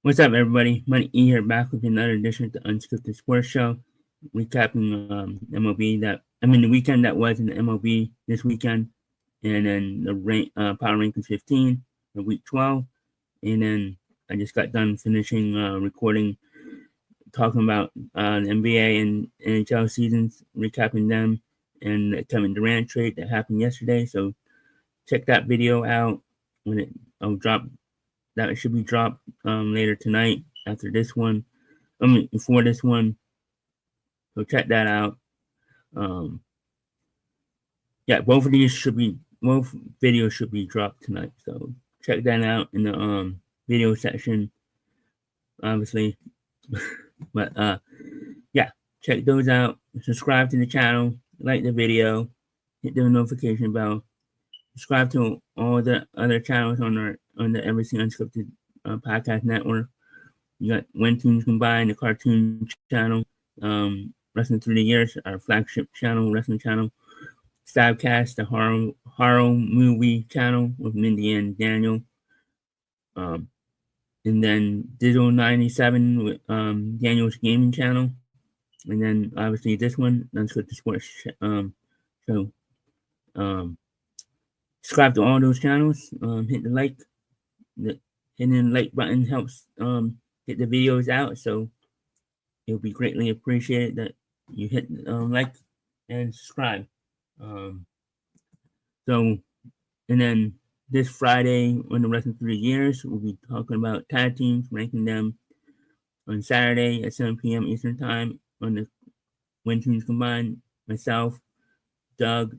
What's up, everybody? MoneyE here, back with another edition of the Unscripted Sports Show, recapping MLB the weekend that was in the MLB this weekend, and then the Power Rankings 15, the Week 12, and then I just got done finishing recording, talking about the NBA and NHL seasons, recapping them, and the Kevin Durant trade that happened yesterday. So check that video out when I'll drop. That should be dropped later tonight after this one. Before this one. So check that out. Yeah, both videos should be dropped tonight. So check that out in the video section, obviously. But yeah, check those out. Subscribe to the channel, like the video, hit the notification bell. Subscribe to all the other channels on the Everything Unscripted podcast network. You got When Tunes Combine, the cartoon channel, Wrestling Through the Years, our flagship channel, wrestling channel, Stabcast, the horror movie channel with Mindy and Daniel, and then Digital 97 with Daniel's gaming channel, and then obviously this one, Unscripted Sports show. Subscribe to all those channels. Hit the like. Hitting the like button helps get the videos out, so it'll be greatly appreciated that you hit like and subscribe. So, and then this Friday on the Wrestling Through the Years, we'll be talking about tag teams, ranking them on Saturday at 7 p.m. Eastern Time on the When Tunes Combined. Myself, Doug,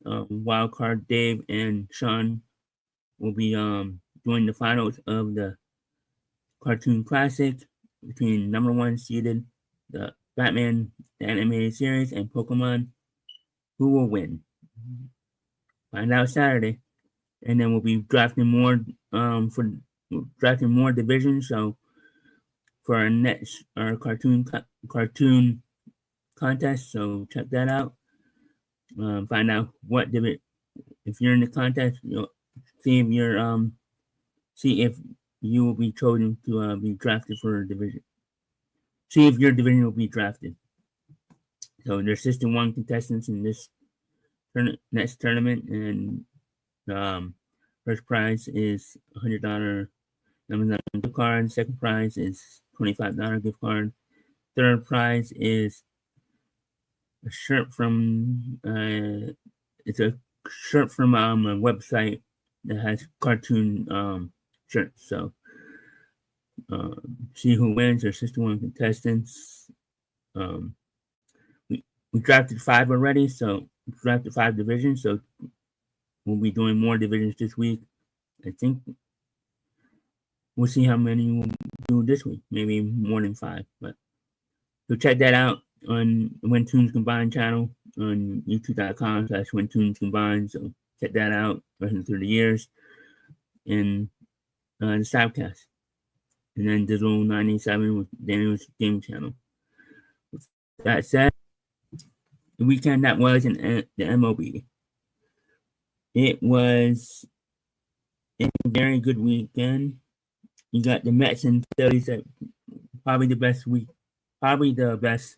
Wildcard Dave, and Sean will be doing the finals of the Cartoon Classic between number one seeded the Batman the animated series and Pokemon. Who will win? Find out Saturday, and then we'll be drafting more divisions. So for our cartoon contest. So check that out. Find out what division. If you're in the contest, see if you will be chosen to be drafted for a division. See if your division will be drafted. So there's 61 contestants in this next tournament, and first prize is $100 Amazon gift card. Second prize is $25 gift card. Third prize is a shirt from it's a shirt from a website that has cartoon shirts. So see who wins. There's 61 contestants. We drafted 5 already, so we drafted 5 divisions. So we'll be doing more divisions this week. I think we'll see how many we'll do this week. Maybe more than 5. But so check that out on When Tunes Combine channel on youtube.com/When Tunes Combine. So check that out. Wrestling Through the Years and the Stabcast. And then Digital 97 with Daniel's game channel. With that said, the weekend that was in the MLB. It was a very good weekend. You got the Mets and Phillies that probably the best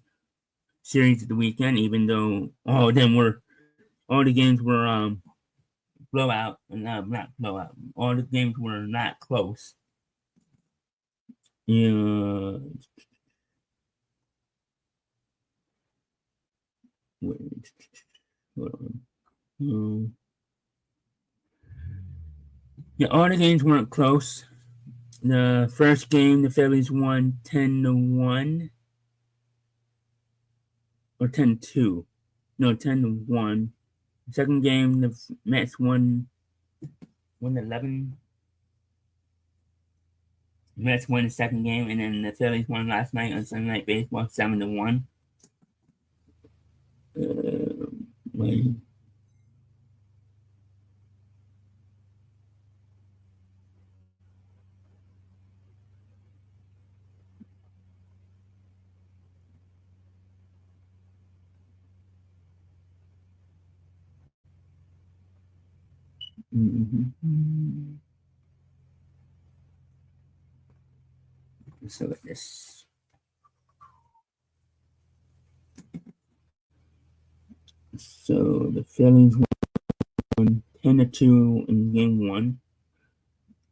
series of the weekend, even though all the games were blowout, and not blowout. All the games were not close. Yeah. Wait, hold on. Yeah, all the games weren't close. The first game, the Phillies won 10-1 or 10-2. No, 10-1. The second game, the Mets won 11. The Mets won the second game, and then the Phillies won last night on Sunday Night Baseball 7-1. Wait. Mm-hmm. Let's look at this. So the Phillies won 10-2 in Game 1.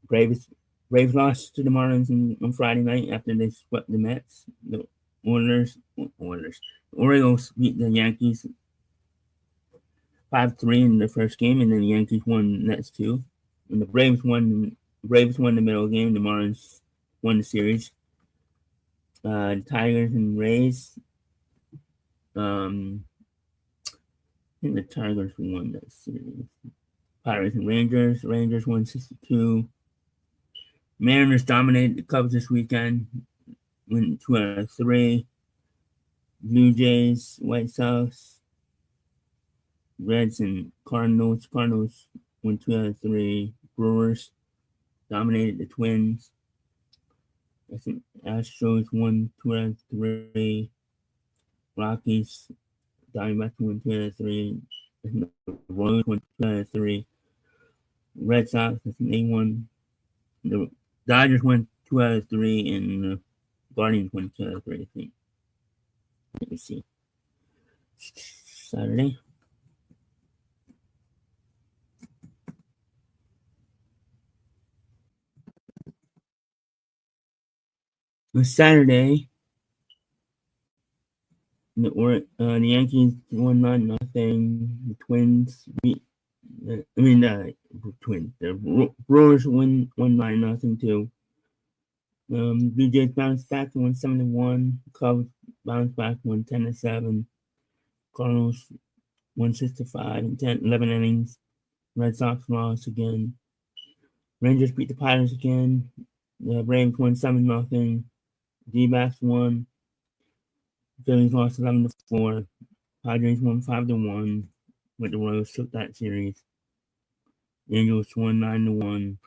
Braves lost to the Marlins on Friday night after they swept the Mets. The Orioles beat the Yankees 5-3 in the first game, and then the Yankees won the next two. And the Braves won the middle game. The Marlins won the series. The Tigers and Rays. I think the Tigers won that series. Pirates and Rangers. Rangers won 62. Mariners dominated the Cubs this weekend. Went 2 out of 3. Blue Jays, White Sox, Reds, and Cardinals. Cardinals won 2 out of 3. Brewers dominated the Twins. I think Astros won 2 out of 3. Rockies, Diamondbacks won 2 out of 3. The Royals won 2 out of 3. Red Sox, I think they won. The Dodgers won 2 out of 3, and the Guardians won 2 out of 3, I think. Let me see. Saturday. On Saturday, the Yankees won 9-0. The Twins beat. The Twins. The Brewers won 9-0 too. Blue Jays bounced back to 171. Cubs bounced back 110-7. Cardinals 165 in 11 innings. Red Sox lost again. Rangers beat the Pirates again. The Braves won 7-0. D-backs won. Phillies lost 11-4. Padres won 5-1. But the Royals took that series. Angels won 9-1.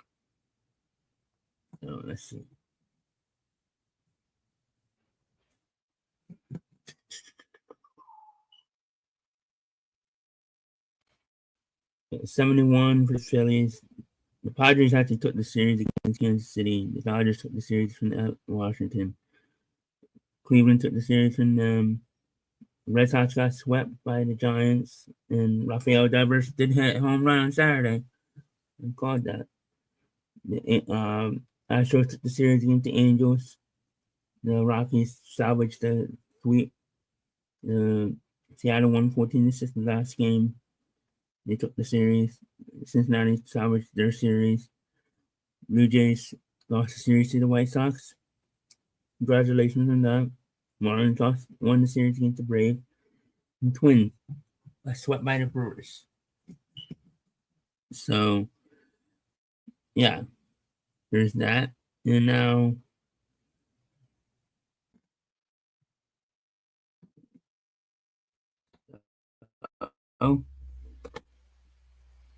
So let's see. Yeah, 71 for the Phillies. The Padres actually took the series against Kansas City. The Dodgers took the series from Washington. Cleveland took the series from them. The Red Sox got swept by the Giants, and Rafael Devers did hit a home run on Saturday. I called that. The Astros took the series against the Angels. The Rockies salvaged the sweep. Seattle won 14-6 the last game. They took the series. Cincinnati salvaged their series. Blue Jays lost the series to the White Sox. Congratulations on that. Marlins won the series against the Braves. And Twins got swept by the Brewers. So, yeah, there's that. And now,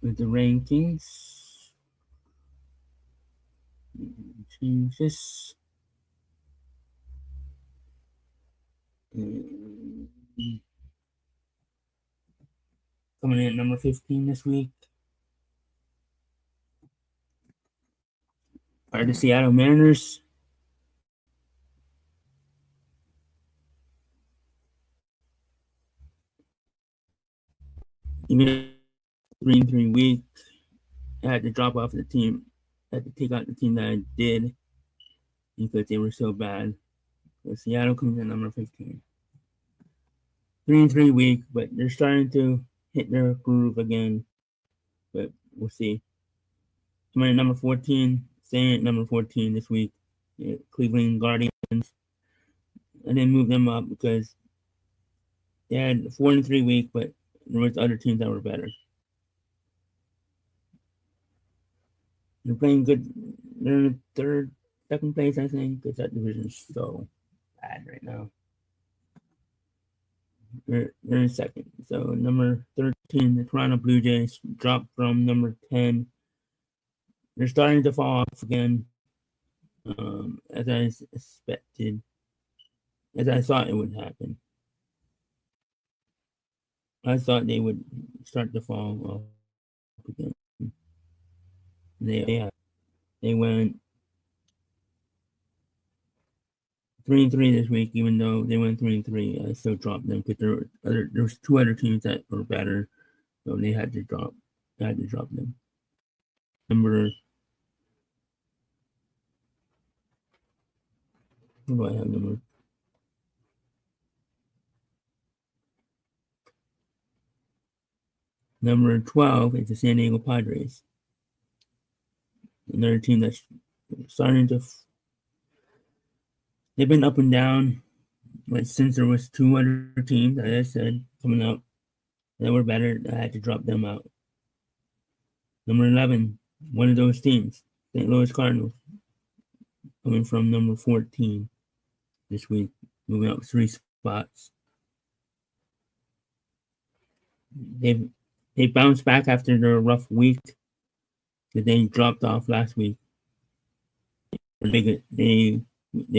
with the rankings, change this. Coming in at number 15 this week are the Seattle Mariners. Even 3-3 week, I had to drop off the team. I had to take out the team that I did because they were so bad. So Seattle comes in number 15. 3-3 week, but they're starting to hit their groove again. But we'll see. Coming in at number 14, staying at number 14 this week. Cleveland Guardians. I didn't move them up because they had a 4-3 week, but there was other teams that were better. They're playing good. They're in the second place, I think, because that division is so bad right now. They're in second. So number 13, the Toronto Blue Jays dropped from number 10. They're starting to fall off again, as I expected, as I thought it would happen. I thought they would start to fall off again. They went 3-3 this week. Even though they went 3-3, I still dropped them because there was two other teams that were better, so they had to drop. I had to drop them. What do I have number 12 is the San Diego Padres. Another team that's starting to. They've been up and down, but since there was two other teams, as I said, coming up that were better, I had to drop them out. Number 11, one of those teams, St. Louis Cardinals, coming from number 14 this week, moving up 3 spots. They bounced back after their rough week that they dropped off last week. They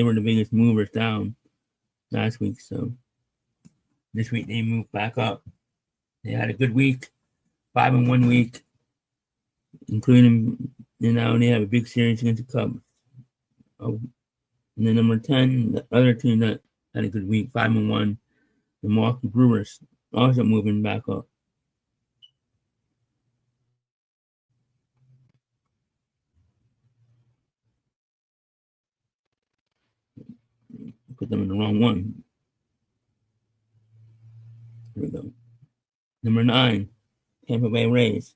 were the biggest movers down last week, so this week they moved back up. They had a good week, 5-1 week, including now they have a big series against the Cubs. Oh, and then number 10, the other team that had a good week, 5-1, the Milwaukee Brewers, also moving back up. Put them in the wrong one. Here we go. Number 9, Tampa Bay Rays.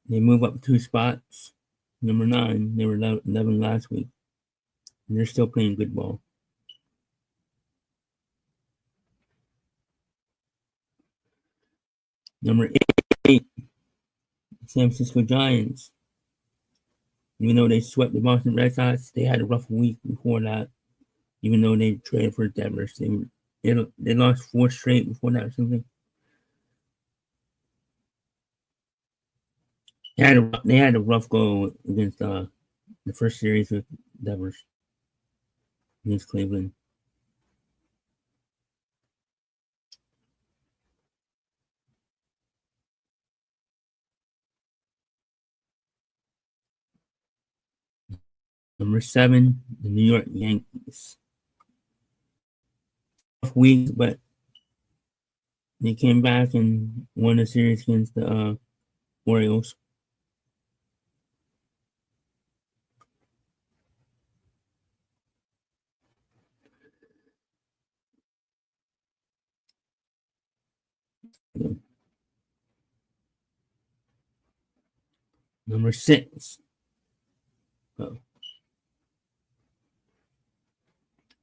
They move up 2 spots. Number 9, they were 11 last week. And they're still playing good ball. Number 8, San Francisco Giants. Even though they swept the Boston Red Sox, they had a rough week before that. Even though they traded for Devers, they lost 4 straight before that or something. They had a rough go against the first series with Devers against Cleveland. Number 7, the New York Yankees. Rough week, but they came back and won the series against the Orioles. Number 6.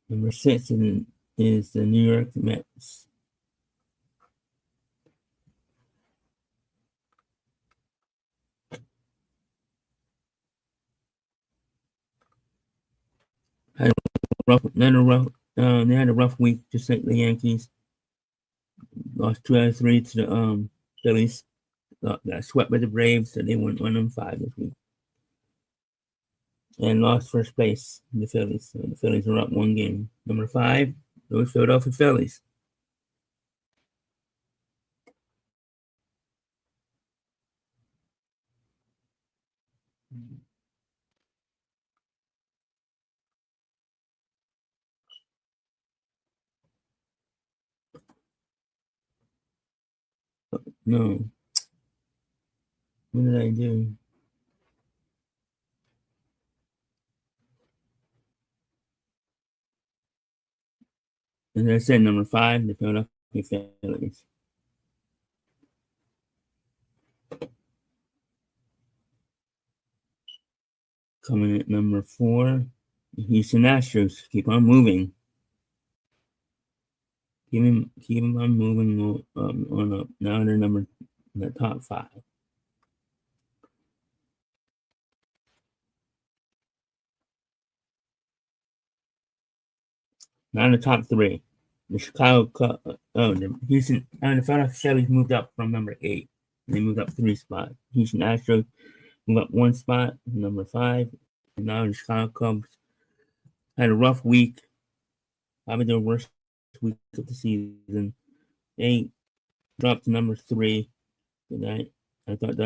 Number 6 is the New York Mets. They had a rough week, just like the Yankees. Lost 2 out of 3 to the Phillies. Got swept by the Braves, so they went 1-5 this week. And lost first place in the Phillies. So the Phillies are up 1 game. Number 5, those Philadelphia Phillies. No. What did I do? As I said, number 5, the Philadelphia Phillies. Coming at number 4, the Houston Astros. Keep on moving. Keep them on moving on up. Now they're in the top 5. Now in the top 3. The the Philadelphia Phillies moved up from number 8. They moved up 3 spots. Houston Astros moved up 1 spot, number 5. And now the Chicago Cubs had a rough week. Probably their worst week of the season. They dropped to number 3 tonight. I thought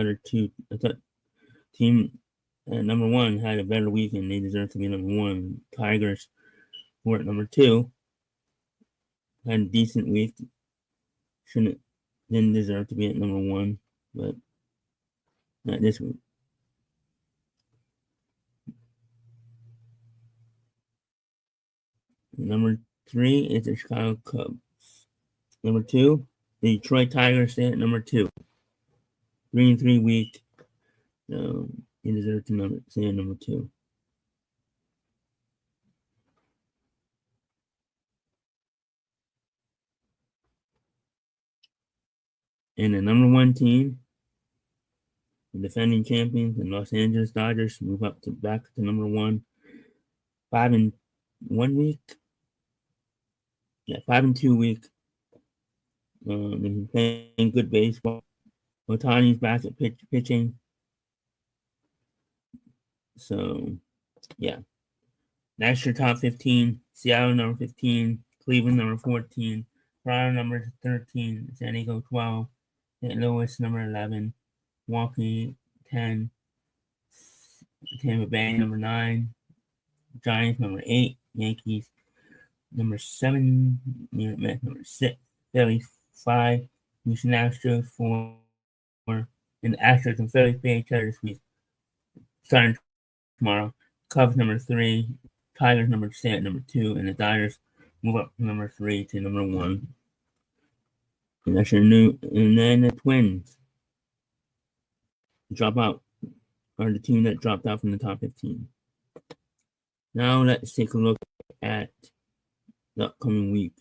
team number 1 had a better week and they deserve to be number 1. Tigers who are at number 2, had a decent week. Didn't deserve to be at number 1, but not this week. Number 3 is the Chicago Cubs. Number 2, the Detroit Tigers stay at number 2. 3-3 week. So you deserve to stay at number 2. And the number 1 team, the defending champions, the Los Angeles Dodgers, move up to back to number 1. 5-1 week. Yeah, 5-2 week. And playing good baseball. Ohtani's back at pitching. So, yeah. That's your top 15. Seattle number 15. Cleveland number 14. Toronto number 13. San Diego 12. St. Louis number 11. Milwaukee 10. Tampa Bay number 9. Giants number 8. Yankees number 7. New York Mets number 6. Phillies 5. Houston Astros 4. And the Astros and Phillies play each other this week. Starting tomorrow. Cubs number 3. Tigers number 6 at number 2. And the Dodgers move up from number 3 to number 1. And that's your new. And then the Twins drop out, or the team that dropped out from the top 15. Now let's take a look at the upcoming week.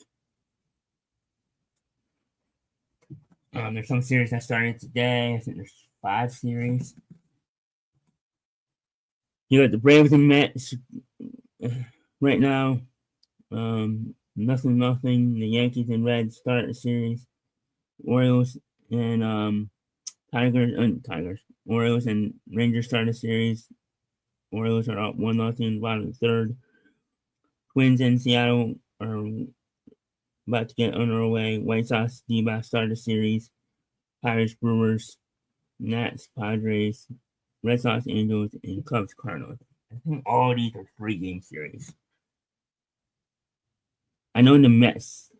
There's some series that started today. I think there's 5 series. You got the Braves and Mets right now. Nothing. The Yankees and Reds start the series. Orioles and Orioles and Rangers start the series. Orioles are up 1-0, bottom of the third. Twins in Seattle are about to get underway. White Sox, D-backs start the series. Pirates, Brewers, Nats, Padres, Red Sox, Angels, and Cubs, Cardinals. I think all these are 3-game series. I know the Mets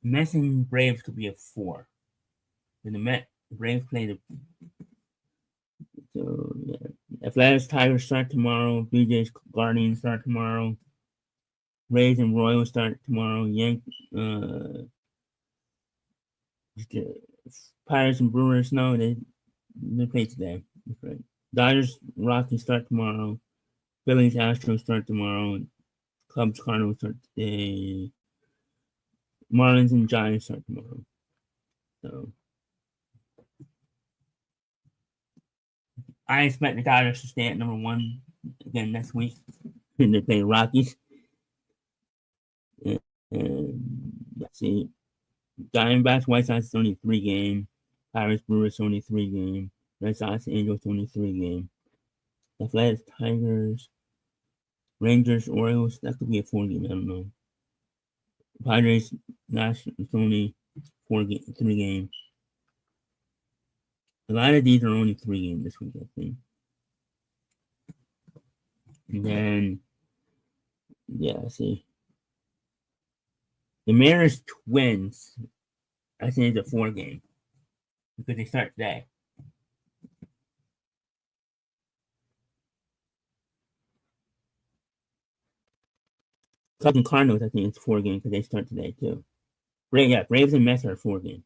and Braves could be a 4. And the Braves play the. So, yeah. Athletics, Tigers start tomorrow. Blue Jays, Guardians start tomorrow. Rays and Royals start tomorrow. Pirates and Brewers, no, they play today. That's right. Dodgers, Rockies start tomorrow. Phillies, Astros start tomorrow. Cubs, Cardinals start today. Marlins and Giants start tomorrow. So I expect the Dodgers to stay at number 1 again next week. And they play Rockies. And let's see. Diamondbacks, White Sox only 3-game. Pirates, Brewers only 3-game. Red Sox, Angels only 3-game. Athletics, Tigers, Rangers, Orioles, that could be a 4-game. I don't know. Padres, Nationals only 3-game. A lot of these are only 3-game this week, I think. And then, yeah, see. The Mariners Twins, I think it's a 4-game because they start today. Cubs and Cardinals, I think it's 4-game because they start today too. Braves and Mets are 4-game.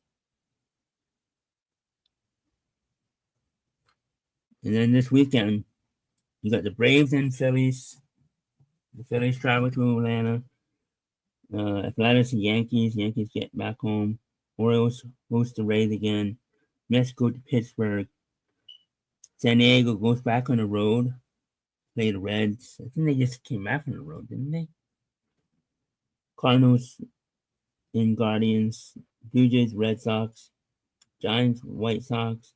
And then this weekend, you got the Braves and Phillies. The Phillies travel to Atlanta. Athletics and Yankees. Yankees get back home. Orioles host the Rays again. Mets go to Pittsburgh. San Diego goes back on the road. Play the Reds. I think they just came back on the road, didn't they? Cardinals and Guardians. Blue Jays, Red Sox. Giants, White Sox.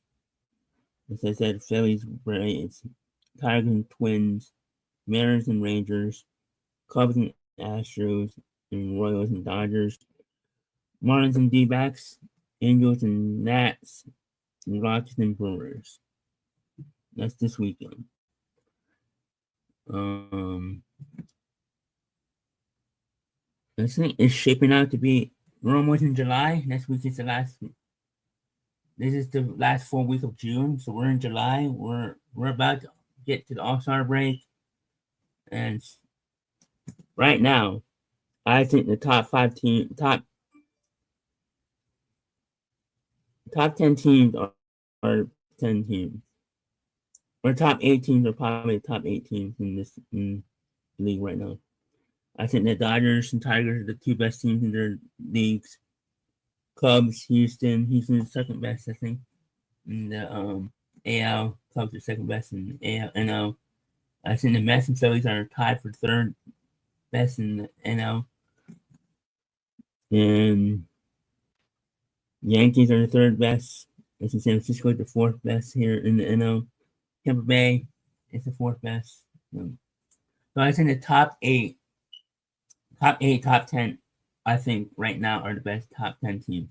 As I said, Phillies, Braves. Tigers and Twins. Mariners and Rangers. Cubs and Astros. And Royals and Dodgers. Marlins and D-backs. Angels and Nats. And Rockies and Brewers. That's this weekend. I think it's shaping out to be. We're almost in July. Next week is the last. This is the last full week of June, so we're in July. We're about to get to the All-Star break, and right now, I think the top 10 teams are 10 teams. Or top 8 teams are probably the top 8 teams in the league right now. I think the Dodgers and Tigers are the two best teams in their leagues. Cubs, Houston. Houston's second best, I think. In the AL, Cubs are second best in the AL. NL. I think the Mets and Phillies are tied for third best in the NL. And Yankees are the third best. I think San Francisco is the fourth best here in the NL. Tampa Bay is the fourth best. So I think the top 10, I think right now are the best top 10 teams.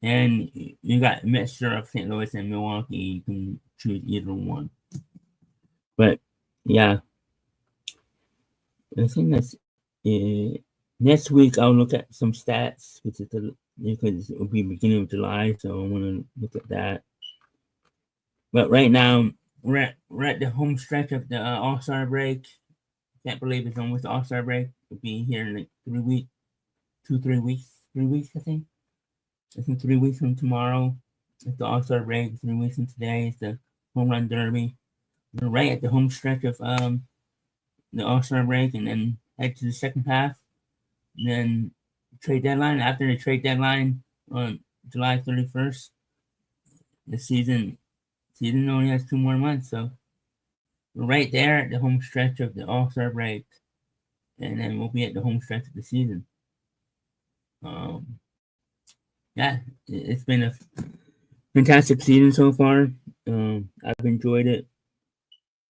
And you got a mixture of St. Louis and Milwaukee. You can choose either one. But yeah, I think that's it. Next week I'll look at some stats, which is because it will be beginning of July, so I want to look at that. But right now we're at the home stretch of the All-Star break. Can't believe it's almost the All-Star break. It'll be here in like 3 weeks, 3 weeks, I think. I think 3 weeks from tomorrow is the All-Star break. 3 weeks from today is the Home Run Derby. We're right at the home stretch of the All-Star break, and then head to the second half. And then trade deadline. After the trade deadline on July 31st, the season only has 2 more months. So we're right there at the home stretch of the All-Star break, and then we'll be at the home stretch of the season. Yeah, it's been a fantastic season so far. I've enjoyed it,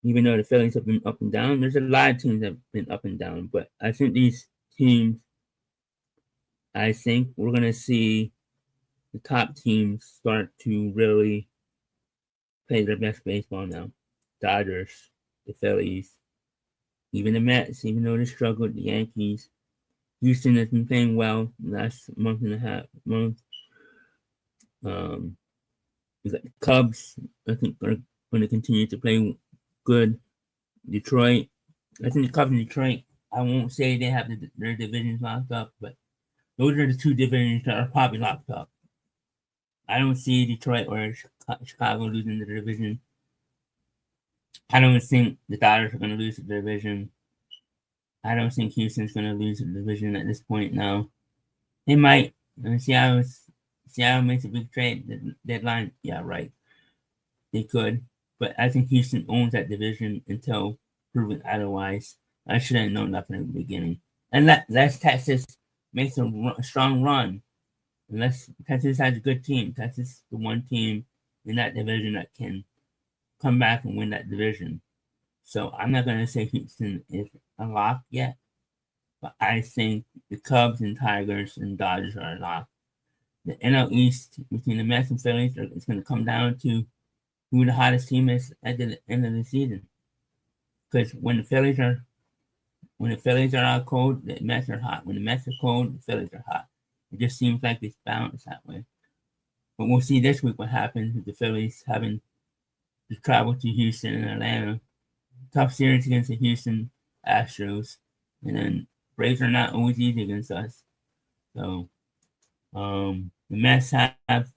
even though the Phillies have been up and down. There's a lot of teams that have been up and down, but I think these teams, I think we're going to see the top teams start to really play their best baseball now. Dodgers, the Phillies, even the Mets, even though they struggled, the Yankees. Houston has been playing well the last month and a half. The Cubs, I think, are going to continue to play good. Detroit, I think the Cubs in Detroit, I won't say they have their divisions locked up, but those are the two divisions that are probably locked up. I don't see Detroit or Chicago losing the division. I don't think the Dodgers are going to lose the division. I don't think Houston's going to lose the division at this point now. They might. Seattle makes a big trade deadline. Yeah, right. They could. But I think Houston owns that division until proven otherwise. I should have known that from the beginning. Unless Texas makes a strong run. Unless Texas has a good team. Texas is the one team in that division that can come back and win that division. So I'm not going to say Houston is a lock yet. But I think the Cubs and Tigers and Dodgers are a lock. The NL East between the Mets and Phillies, it's going to come down to who the hottest team is at the end of the season. Because when the Phillies are out cold, the Mets are hot. When the Mets are cold, the Phillies are hot. It just seems like it's balanced that way. But we'll see this week what happens with the Phillies having to travel to Houston and Atlanta. Tough series against the Houston Astros. And then Braves are not always easy against us. So the Mets have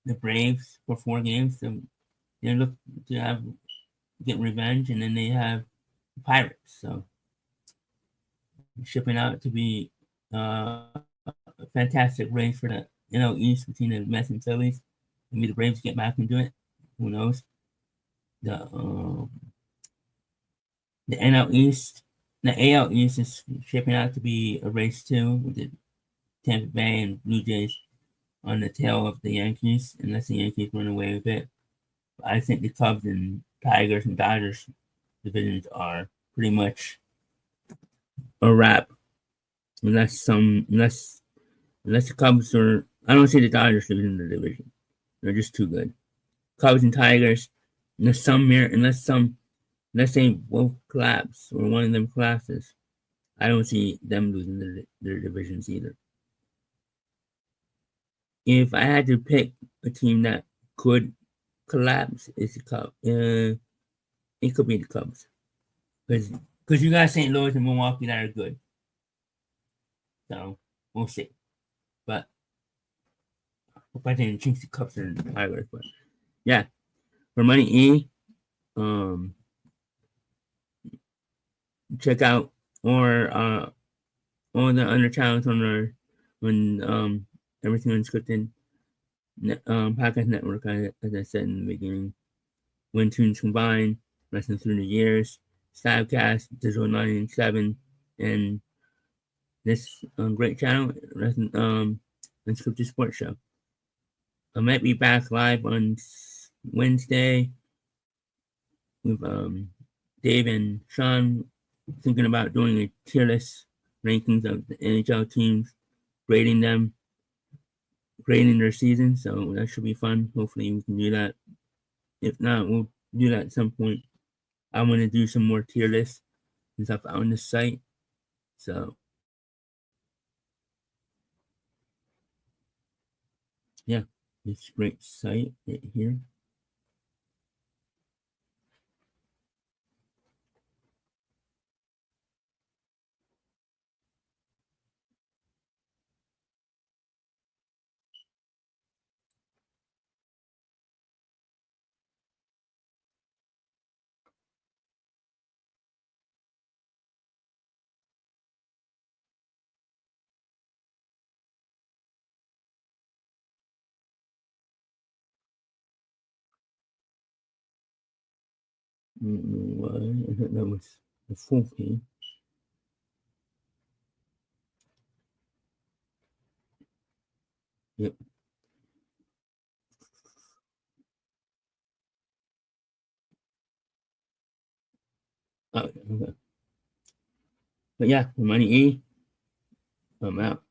the Braves for 4 games. So they look to get revenge, and then they have the Pirates. So shipping out to be a fantastic race for the NL East between the Mets and Phillies. Maybe the Braves get back and do it. Who knows? The NL East, the AL East is shaping out to be a race too, with the Tampa Bay and Blue Jays on the tail of the Yankees, unless the Yankees run away with it. But I think the Cubs and Tigers and Dodgers divisions are pretty much a wrap, unless the Cubs are. I don't see the Dodgers division in the division. They're just too good. Cubs and Tigers, unless they both collapse or one of them collapses, I don't see them losing their divisions either. If I had to pick a team that could collapse, it's the Cubs. It could be the Cubs because you got St. Louis and Milwaukee that are good. So we'll see. But hope I didn't jinx the Cubs and the Tigers. But yeah, for MoneyE, check out or all the other channels on our everything unscripted podcast network. As I said in the beginning, when tunes combined, wrestling through the years, Stabcast, Digital 9 and 7, and this great channel, wrestling unscripted sports show. I might be back live on Wednesday with Dave and Sean, thinking about doing a tier list rankings of the NHL teams, grading them, grading their season. So that should be fun. Hopefully we can do that. If not, we'll do that at some point. I'm gonna do some more tier lists and stuff on this site. So yeah, this great site right here. I don't know why. I thought that was the full page. Yep. Oh, okay. But yeah, MoneyE, I'm out.